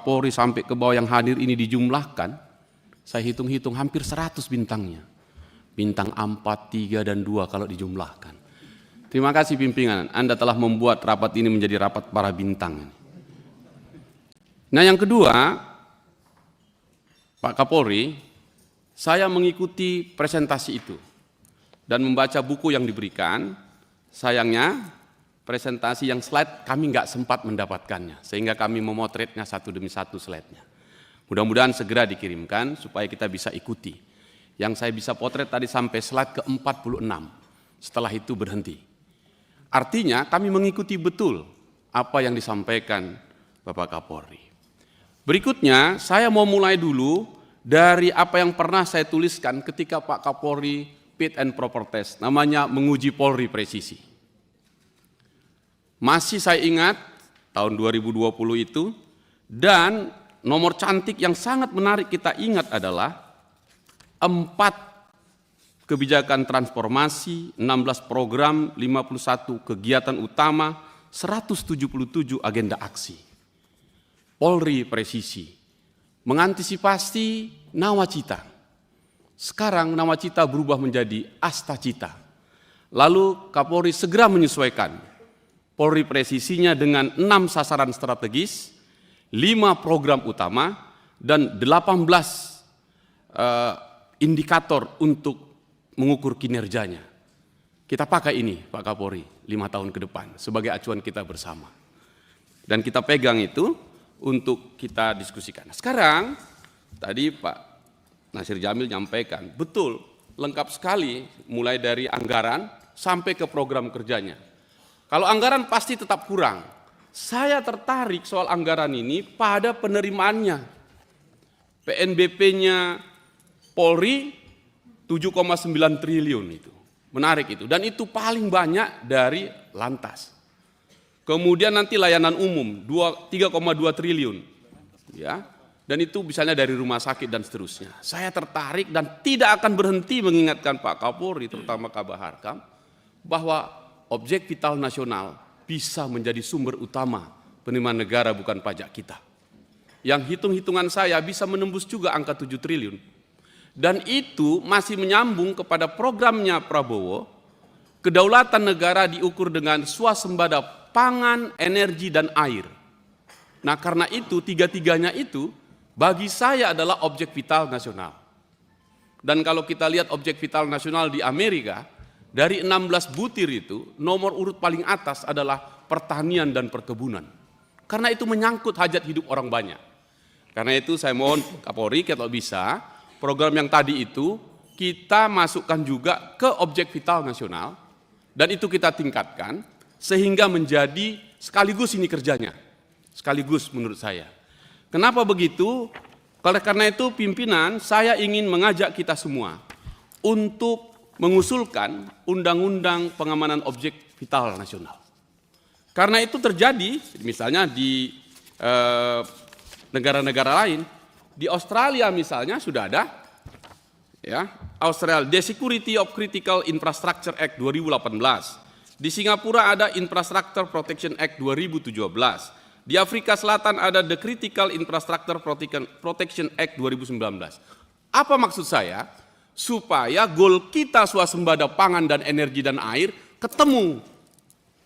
Kapolri sampai ke bawah yang hadir ini dijumlahkan, saya hitung-hitung hampir 100 bintangnya. Bintang 4, 3, dan 2 kalau dijumlahkan. Terima kasih pimpinan, Anda telah membuat rapat ini menjadi rapat para bintang. Nah yang kedua, Pak Kapolri, saya mengikuti presentasi itu dan membaca buku yang diberikan. Sayangnya presentasi yang slide kami nggak sempat mendapatkannya, sehingga kami memotretnya satu demi satu slide-nya. Mudah-mudahan segera dikirimkan supaya kita bisa ikuti. Yang saya bisa potret tadi sampai slide ke-46, setelah itu berhenti. Artinya kami mengikuti betul apa yang disampaikan Bapak Kapolri. Berikutnya saya mau mulai dulu dari apa yang pernah saya tuliskan ketika Pak Kapolri fit and proper test, namanya menguji Polri presisi. Masih saya ingat tahun 2020 itu, dan nomor cantik yang sangat menarik kita ingat adalah 4 kebijakan transformasi, 16 program, 51 kegiatan utama, 177 agenda aksi. Polri presisi, mengantisipasi nawacita. Sekarang nawacita berubah menjadi astacita. Lalu Kapolri segera menyesuaikan Polri presisinya dengan 6 sasaran strategis, 5 program utama, dan 18 indikator untuk mengukur kinerjanya. Kita pakai ini Pak Kapolri 5 tahun ke depan sebagai acuan kita bersama. Dan kita pegang itu untuk kita diskusikan. Sekarang tadi Pak Nasir Jamil nyampaikan, betul, lengkap sekali mulai dari anggaran sampai ke program kerjanya. Kalau anggaran pasti tetap kurang. Saya tertarik soal anggaran ini pada penerimaannya. PNBP-nya Polri 7,9 triliun itu. Menarik itu. Dan itu paling banyak dari Lantas. Kemudian nanti layanan umum 3,2 triliun. Ya. Dan itu misalnya dari rumah sakit dan seterusnya. Saya tertarik dan tidak akan berhenti mengingatkan Pak Kapolri, terutama Kabar Harkam, bahwa objek vital nasional bisa menjadi sumber utama penerimaan negara bukan pajak kita. Yang hitung-hitungan saya bisa menembus juga angka 7 triliun. Dan itu masih menyambung kepada programnya Prabowo, kedaulatan negara diukur dengan swasembada pangan, energi, dan air. Nah karena itu, tiga-tiganya itu bagi saya adalah objek vital nasional. Dan kalau kita lihat objek vital nasional di Amerika, dari 16 butir itu, nomor urut paling atas adalah pertanian dan perkebunan. Karena itu menyangkut hajat hidup orang banyak. Karena itu saya mohon Kapolri kalau bisa, program yang tadi itu kita masukkan juga ke objek vital nasional, dan itu kita tingkatkan, sehingga menjadi sekaligus ini kerjanya. Sekaligus menurut saya. Kenapa begitu? Karena itu pimpinan, saya ingin mengajak kita semua untuk mengusulkan undang-undang pengamanan objek vital nasional. Karena itu terjadi misalnya di negara-negara lain. Di Australia misalnya sudah ada, ya, Australia The Security of Critical Infrastructure Act 2018. Di Singapura ada Infrastructure Protection Act 2017. Di Afrika Selatan ada The Critical Infrastructure Protection Act 2019. Apa maksud saya? Supaya goal kita swasembada pangan dan energi dan air ketemu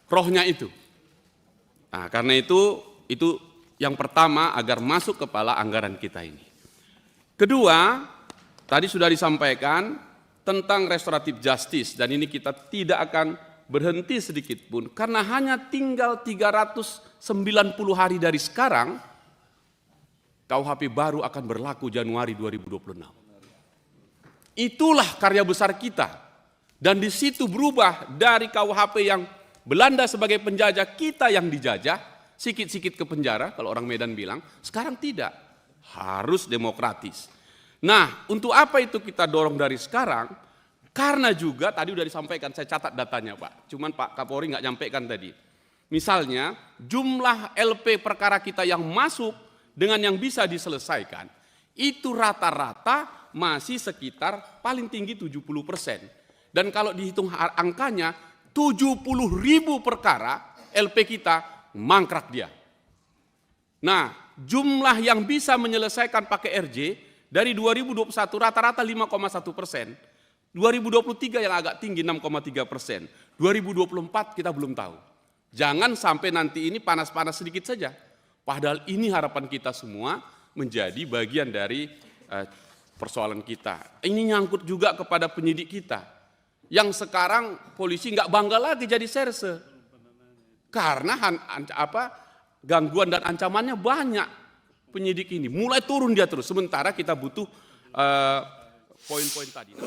rohnya itu. Nah, karena itu yang pertama agar masuk kepala anggaran kita ini. Kedua, tadi sudah disampaikan tentang restoratif justice, dan ini kita tidak akan berhenti sedikit pun karena hanya tinggal 390 hari dari sekarang KUHP baru akan berlaku Januari 2026. Itulah karya besar kita, dan di situ berubah dari KUHP yang Belanda sebagai penjajah, kita yang dijajah, sikit-sikit ke penjara kalau orang Medan bilang, sekarang tidak, harus demokratis. Nah, untuk apa itu kita dorong dari sekarang? Karena juga tadi sudah disampaikan, saya catat datanya Pak, cuman Pak Kapolri nggak nyampaikan tadi. Misalnya jumlah LP perkara kita yang masuk dengan yang bisa diselesaikan, itu rata-rata masih sekitar paling tinggi 70%. Dan kalau dihitung angkanya, 70.000 perkara LP kita mangkrak dia. Nah, jumlah yang bisa menyelesaikan pakai RJ dari 2021 rata-rata 5,1%, 2023 yang agak tinggi 6,3%, 2024 kita belum tahu. Jangan sampai nanti ini panas-panas sedikit saja. Padahal ini harapan kita semua menjadi bagian dari persoalan kita. Ini nyangkut juga kepada penyidik kita. Yang sekarang polisi nggak bangga lagi jadi serse. Karena gangguan dan ancamannya banyak penyidik ini. Mulai turun dia terus. Sementara kita butuh poin-poin tadi.